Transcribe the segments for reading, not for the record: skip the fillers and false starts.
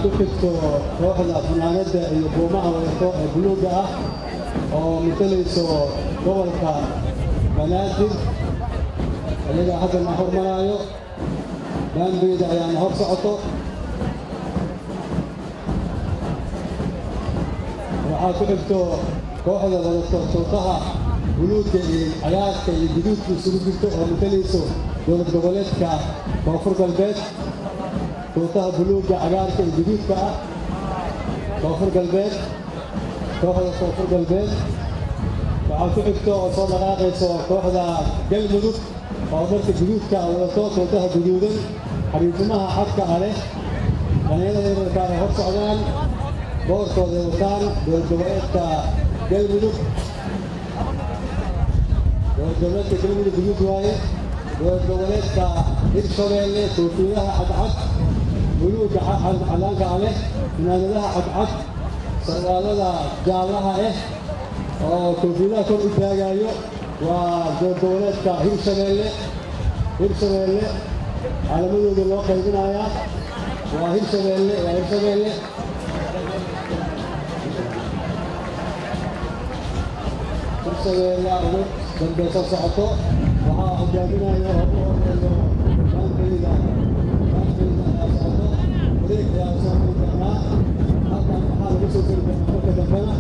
kooxda fanaanada iyo buumaha wadato ee buluuga ah oo matalayso gobolka banaadir ayaga hadda ma hormaraayo baanbeeda ayaana hor socoto waxaa ku xigto kooxda wadato tuutaha buluuga iyo cagaarka iyo guduudka isugu jirto oo matalayso dowlad goboleedka koonfur galbeed tuutaha buluuga cagaarka iyo guduudka ah koonfur galbeed kooxda koonfur galbeed waxaa ku xigto oo soo dhaqaaqayso kooxda galmudug oo dharka guduudka wadato tuutaha guduudan xariijimaha xadka ah leh dhalinyarada yararka ay hor socdaan boorkooday wataan dowlad goboleedka galmudug dowlad goboleedka galmudug guduud waaye dowlad goboleedka hirshabeelle koofiyaha cadcad buluuga cadaanka ah leh fanaanadaha cadcad sarwaalada jaallaha ah oo koofiyadaha kor u taagayo waa dowlad goboleedka hirshabeelle calamadooda loo qaybinayaa waa hirshabeelle ugu dambayso socoto waxaa hogaaminaya oo u horeeyo baankeeda ayaa socoto wareeg ayaa soo mari doonaa halkan waxaa lagu soo geli doonaa marka dambena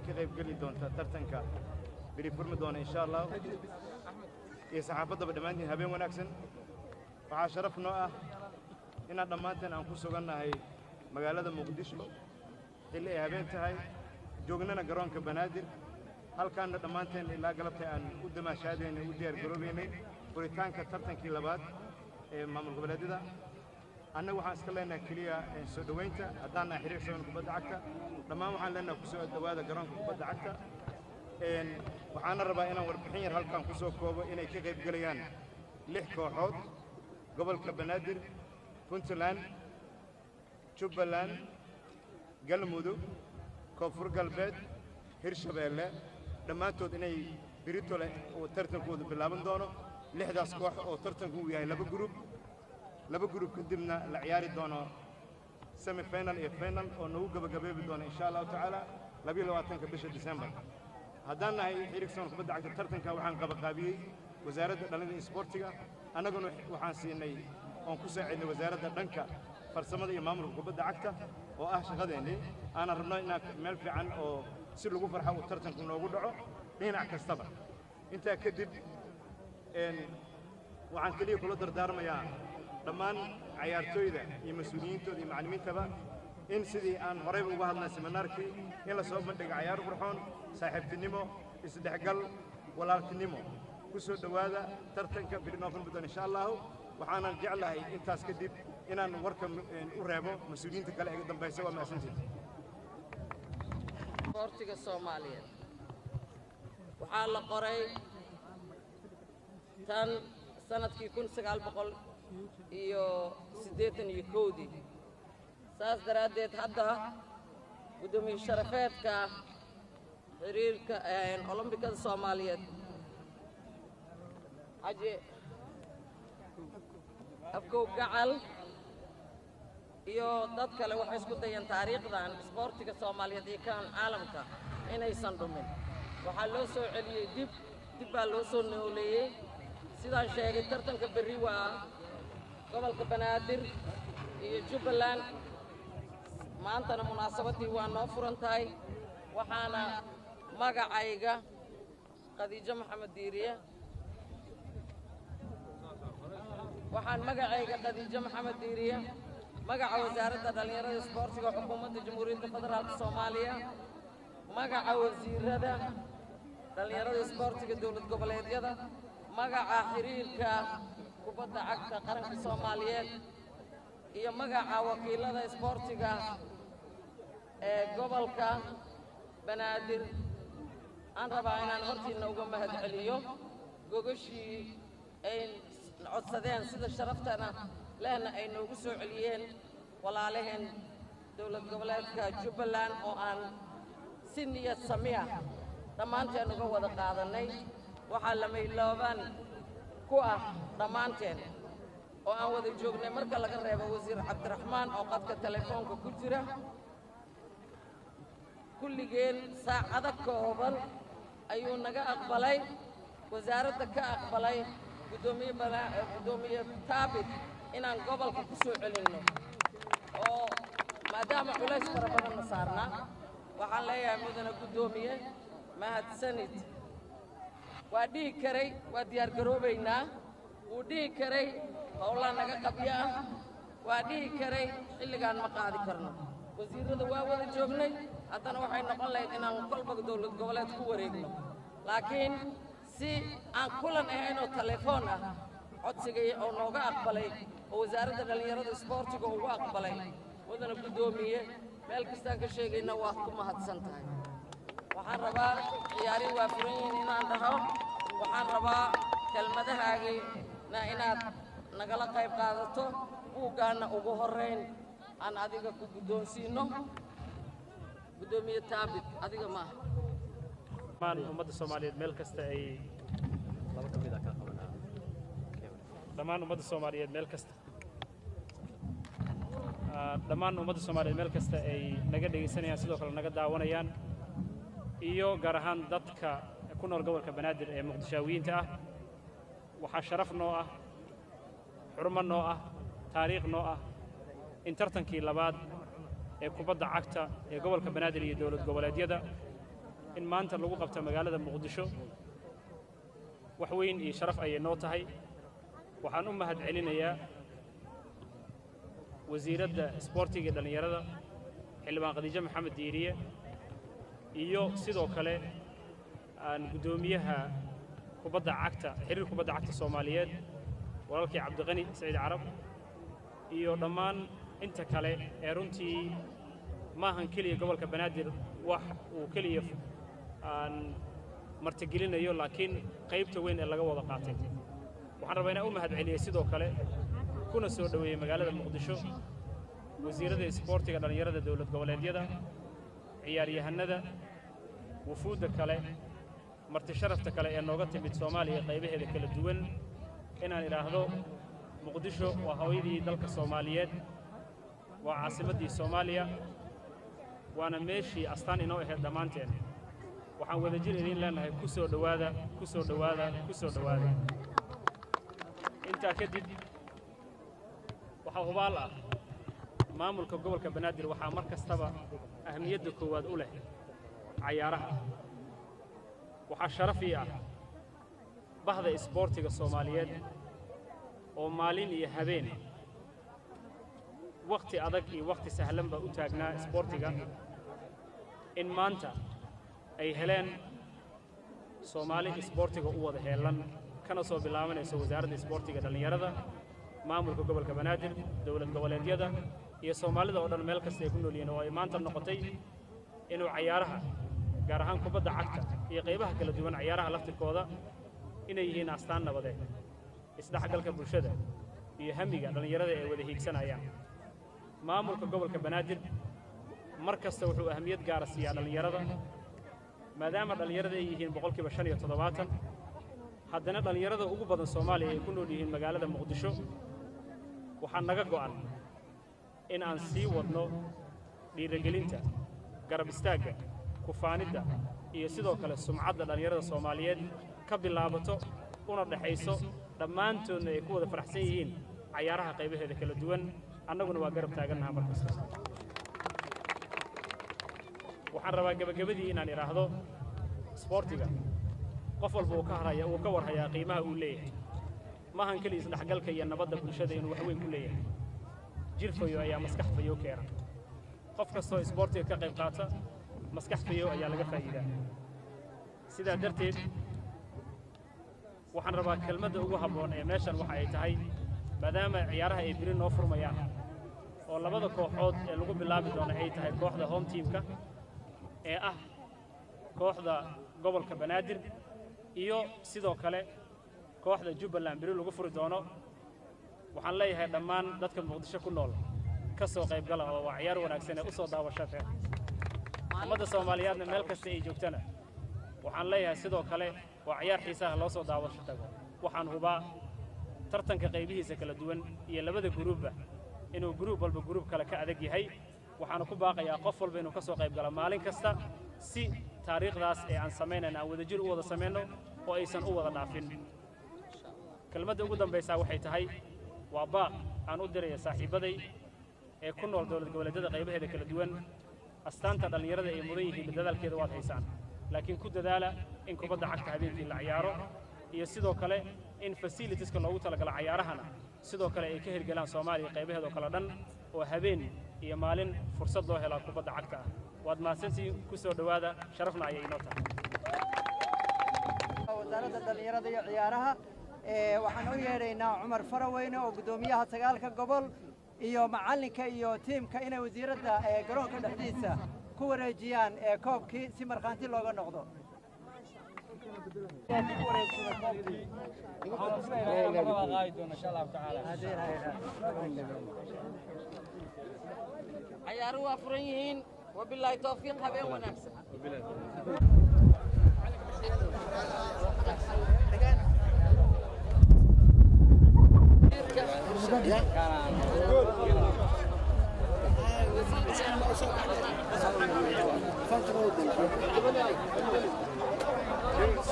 كغيب قلي دون ترتنك بريفورم دون إن شاء الله يسحب ضد بدماني هبين ونكسن وعشرف نوعه إن دمانتنا أنفسه قلنا هي مقالة مقدسة اللي هبين تهاي جوجنا جرون كبنادر هل كان دمانتنا إلا قلبتها أن قدما شادين ودير جروبيني وريتان كترتن كيلابات مامل قبلادي ده أنا وحنا سكلنا كليا سودوينتا أدانا حريق سوين كبد عكتا لما وحنا لنا كسو الدوادة جرون كبد عكتا إن وحنا ربعنا وربحين هل كان كسو كوبا إن كيف قليان لحكوا حوض قبل كبنادر فنتلان شبلان قلمودو كفر قلبات هرشبيلة لما تود إني بريتولا وترتن كود باللابن دونه لحد أسقاح أو ترتن كود يعني لبا جروب كدمنا العيار دونه سيمي فاينل إيه فاينل أو نوجا بجباب دونه إن شاء الله تعالى لبي لو أتنك بشهر ديسمبر هذانا هي حريكسون كبد عقد ترتن كوحان قبقابي وزارة الدليل إسبورتيا أنا قلنا وحان سيني أنكسر عند وزارة الدنكا فرسمة إمام الكبد عقده وأهش غديني أنا ربنا إنك ملفي عن أو سير لجوف فرحة وترتن كنا وجودعه هنا عكس طبعا أنت كذب إن وعن كليه كل دردار مياه لما عيارتوي ذا يمسؤولين تودي معلمين تبع إن سدي أن هرب وبعض الناس مناركي إلا صوب من دق عيار برحون صاحب النمو يصدقل ولا النمو كسر دوادا ترتن كبرنا في البدن إن شاء الله وحنا نجعلها أنت كذب إن نوركم قريبه مسؤولين تكلا قدام بيسوا ما سنتي. بورتيغا الصومالية وحال قري تان سنة كيكون سقال بقول iyo 8 saas daraadeed hadda gudoomiye sharafeedka xiriirka Olombikada Soomaaliyeed aje afko gacal iyo dad kale waxay isku dayeen taariikhdan isboortiga Soomaaliyeed ee kan caalamka inaysan dhumin waxa loo soo celiyay dib baa loo soo nooleeyay sidaan sheegay tartanka berri waa gobolka Banaadir iyo Jubbaland maantana munaasabadii waa noo furan tahay waxaana magacayga Khadiija Maxamed Diiriye waxaan magacayga Khadiija Maxamed Diiriye magaca wasaaradda dhalinyarada isboortiga xukuumadda Jamhuuriyadda Federaalka Soomaaliya magaca wasiirada dhalinyarada isboortiga dawlad goboleedyada magaca xiriirka kubadda cagta qaranka Soomaaliyeed iyo magaca wakiilada isboortiga ee gobolka Banaadir aan rabaa inaan hortiina uga mahadceliyo gogashii ay codsadeen sida sharaftana lehna ay noogu soo celiyeen walaalaheen dawlad goboleedka Jubbaland oo aan si niyad samiya dhammaanteen uga wada qaadanay waxa la meeloobaan ku ah dhammaanteen oo aan wada joognay marka laga reebo wasiir Cabdiraxmaan oo qadka telefoonka ku jira kulligeen saacada kooban ayuu naga aqbalay wasaaradda ka aqbalay gudoomiye Taabit inaan gobolka ku soo celinno oo maadaama culays fara badan saarna waxaan leeyahay mudane gudoomiye mahadsanid waa dhihi karay waa diyaar garoobaynaa wuu dhihi karay howlaa naga qabya waa dhihi karay xilligaan ma qaadi karno wasiirada waa wada joognay haddana waxay noqon lahayd inaan kolba dawlad goboleed ku wareegno laakiin si aan kulan ahayn oo telefoon ah codsigay oo nooga aqbalay oo wasaaradda dhalinyarada isboortiga ugu aqbalay wadana gudoomiye meel kastaan ka sheegayna waa ku mahadsan tahay waxaan rabaa ciyaari waa furan yihiin inaan dhaho waxaan rabaa kelmadahaagina inaad nagala qayb qaadato buuggaana ugu horeyn aan adiga ku guddoonsiino gudoomiye Taabit adiga ma maan ummadda Soomaaliyeed meel kasta ay laba kamid ah ka qabanaa dhammaan ummadda Soomaaliyeed meel kasta ay naga dhageysanayaan sidoo kale naga daawanayaan iyo gaar ahaan dadka ku nool gobolka Banaadir ee Muqdishaawiyiinta ah waxa sharaf noo ah xurmo noo ah taariikh noo ah in tartankii labaad ee kubadda cagta ee gobolka Banaadir iyo dawlad goboleedyada in maanta lagu qabto magaalada muqdisho wax weyn iyo sharaf ay noo tahay waxaan u mahad celinayaa wasiiradda isboortiga dhalinyarada xildhibaan Khadiija Maxamed Diiriye iyo sidoo kale aan gudoomiyaha kubadda cagta xiriirka kubadda cagta Soomaaliyeed walaalkii Cabdiqani Saciid Carab iyo dhammaan inta kale ee runtii maahan kaliya gobolka Banaadir wax uu kaliya aan martigelinayo laakiin qaybta weyn ee laga wada qaatay waxaan rabaa inaan u mahad celiyo sidoo kale kuna soo dhaweeyay magaalada Muqdisho wasiirada isboortiga dhalinyarada dawlad goboleedyada ciyaaryahanada wufuudda kale marti sharafta kale ee nooga timid Soomaaliya qaybaheeda kala duwan inaan iraahdo Muqdisho waa hooyadii dalka Soomaaliyeed waa caasimadii Soomaaliya waana meeshii astaan inoo ahayd dhamaanteen waxaan wada jirin leenahay ku soo dhawaada inta kadib waxa hubaal ah maamulka gobolka Banaadir waxa mar kastaba ahmiyadda koowaad u leh ciyaaraha waxa sharaf ah bahda isboortiga Soomaaliyeed oo maalin iyo habeen waqti adag iyo waqti sahlan ba u taagnaa isboortiga in maanta ay heleen Soomaali isboortiga u wada heelan kana soo bilaabanaysa wasaaradda isboortiga dhalinyarada maamulka gobolka Banaadir dawlad goboleedyada iyo Soomaalida oo dhan meel kasta ay ku nool yihiin oo ay maanta noqotay inuu ciyaaraha gaar ahaan kubadda cagta iyo qaybaha kala duwan ciyaaraha laftirkooda inay yihiin astaan nabadeed isdhexgalka bulshada iyo hamiga dhalinyarada ay wada hiigsanayaan maamulka gobolka Banaadir mar kasta wuxuu ahmiyad gaar ah siiyaa dhalinyarada maadaama dhalinyarada ay yihiin 75% haddana dhalinyarada ugu badan Soomaaliya ay ku nool yihiin magaalada Muqdisho waxaan naga go'an in aan sii wadno dhiirigelinta garab istaagga ku faanidda iyo sidoo kale sumcadda dhalinyarada Soomaaliyeed ka bilaabato una dhaxayso dhammaantoodna ay ku wada faraxsan yihiin ciyaaraha qaybaheeda kala duwan annaguna waa garab taaganahay markasta waxaan rabaa gabagabadii inaan iraahdo sportiga qof walba uu ka warhayaa qiimaha uu leeyahay maahan kaliya isdhexgalka iyo nabadda bulshada inuu wax weyn ku leeyahay jir fayo ayaa maskax fayo keena qof kastoo sportiga ka qayb qaata maskax fayo ayaa laga faa'iidaa sidaa darteed waxaan rabaa kelmadda ugu habboon ee meeshan waxa ay tahay maadaama ciyaaraha ay biri noo furmayaan oo labada kooxood ee lagu bilaabi doono ay tahay kooxda home teamka ee ah kooxda gobolka Banaadir iyo sidoo kale kooxda Jubbaland biri lagu furi doono waxaan leeyahay dhammaan dadka Muqdisho ku nool ka soo qayb gala oo waa ciyaar wanaagsan ee u soo daawashada ummadda Soomaaliyeedna meel kasta ay joogtana waxaan leeyahay sidoo kale waa ciyaar xiisaha loo soo daawasho tago waxaan hubaa tartanka qaybihiisa kala duwan iyo labada gruubba inuu gruub walba gruub kale ka adag yahay waxaan ku baaqayaa qof walba inuu ka soo qayb galo maalin kasta si taariikhdaas ee aan sameynayna aan wadajir u wada sameeyno oo aysan u wada dhaafin kelmadda ugu dambaysa waxay tahay waa baaq aan u diray saaxiibaday ee ku nool dawlad goboleedyada qaybaheeda kala duwan astaanta dhalinyarada ay mudan yihiin dadaalkeeda waad haysaan laakiin ku dadaala in kubadda cagta habeenkii la ciyaaro iyo sidoo kale in facilitieska loogu talagalo ciyaarahana sidoo kale ay ka hirgalaan Soomaaliya qaybaheeda kala dhan oo habeen iyo maalin fursad loo helo kubadda cagta waad mahadsantiin ku soo dhawaada sharafna ayay inoo tahay wasaaradda dhalinyarada iyo ciyaaraha waxaan u yeedhaynaa Cumar Faraweyne oo gudoomiyaha sagaalka gobol iyo macalinka iyo tiimka inay wasiiradda garoonka dhexdiisa ku wareejiyaan koobkii si markhaanti looga noqdo عيارو وافرين يهين وبالله توفيق هبين ونكسب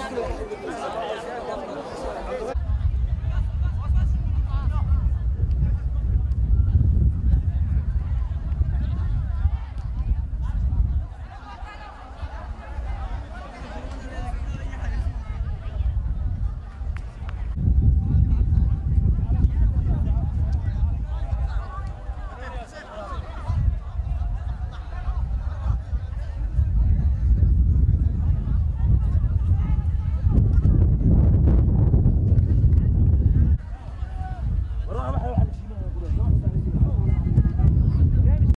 Thank you.